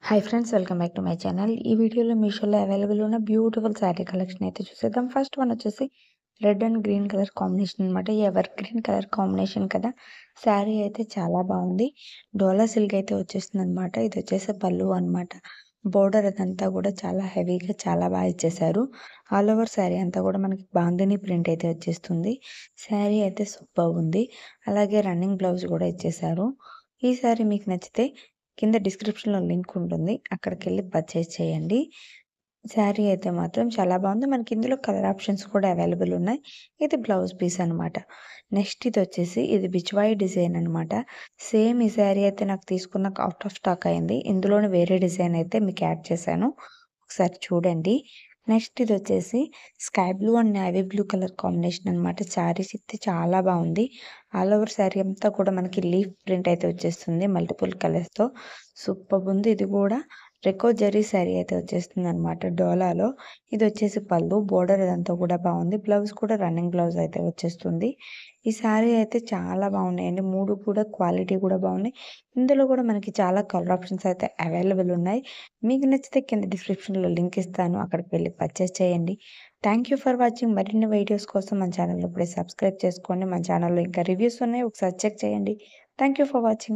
Hi friends, welcome back to my channel. ఈ వీడియోలో మీషోలో అవైలబుల్ ఉన్న బ్యూటిఫుల్ శారీ కలెక్షన్ అయితే చూసేద్దాం. ఫస్ట్ వన్ వచ్చేసి red and green colour combination అనమాట. ఎవర్ గ్రీన్ కలర్ కాంబినేషన్ కదా. శారీ అయితే చాలా బాగుంది. డోలా సిల్క్ అయితే వచ్చేస్తుంది అనమాట. ఇది వచ్చేసి పళ్ళు అనమాట. బోర్డర్ అదంతా కూడా చాలా హెవీగా చాలా బాగా ఇచ్చేసారు. ఆల్ ఓవర్ శారీ అంతా కూడా మనకి బాందిని ప్రింట్ అయితే వచ్చేస్తుంది. శారీ అయితే సూపర్ ఉంది. అలాగే రన్నింగ్ బ్లౌజ్ కూడా ఇచ్చేసారు. ఈ శారీ మీకు నచ్చితే కింద డిస్క్రిప్షన్‌లో లింక్ ఉంటుంది. అక్కడికెళ్ళి పర్చేజ్ చేయండి. శారీ అయితే మాత్రం చాలా బాగుంది. మనకి ఇందులో కలర్ ఆప్షన్స్ కూడా అవైలబుల్ ఉన్నాయి. ఇది బ్లౌజ్ పీస్ అనమాట. నెక్స్ట్ ఇదొచ్చేసి ఇది బిచ్వాయి డిజైన్ అనమాట. సేమ్ ఈ శారీ అయితే నాకు తీసుకున్నాక ఔట్ ఆఫ్ స్టాక్ అయింది. ఇందులోనే వేరే డిజైన్ అయితే మీకు యాడ్ చేశాను. ఒకసారి చూడండి. నెక్స్ట్ ఇదొచ్చేసి sky blue and navy blue colour combination అనమాట. శారీస్ అయితే చాలా బాగుంది. ఆల్ ఓవర్ శారీ అంతా కూడా మనకి లీఫ్ ప్రింట్ అయితే వచ్చేస్తుంది మల్టిపుల్ కలర్స్‌తో. సూపర్బుంది. ఇది కూడా రెకో జరీ శారీ అయితే వచ్చేస్తుందనమాట డోలాలో. ఇదొచ్చేసి పళ్ళు. బోర్డర్ ఇదంతా కూడా బాగుంది. బ్లౌజ్ కూడా రన్నింగ్ బ్లౌజ్ అయితే వచ్చేస్తుంది. ఈ శారీ అయితే చాలా బాగున్నాయండి. 3 కూడా క్వాలిటీ కూడా బాగున్నాయి. ఇందులో కూడా మనకి చాలా కలర్ ఆప్షన్స్ అయితే అవైలబుల్ ఉన్నాయి. మీకు నచ్చితే కింద డిస్క్రిప్షన్‌లో లింక్ ఇస్తాను. అక్కడికి వెళ్లి పర్చేజ్ చేయండి. Thank you for watching. మరిన్ని వీడియోస్ కోసం మన ఛానల్‌ని ఇప్పుడే సబ్స్క్రైబ్ చేసుకోండి. మన ఛానల్‌లో ఇంకా రివ్యూస్ ఉన్నాయి. ఒకసారి చెక్ చేయండి. Thank you for watching.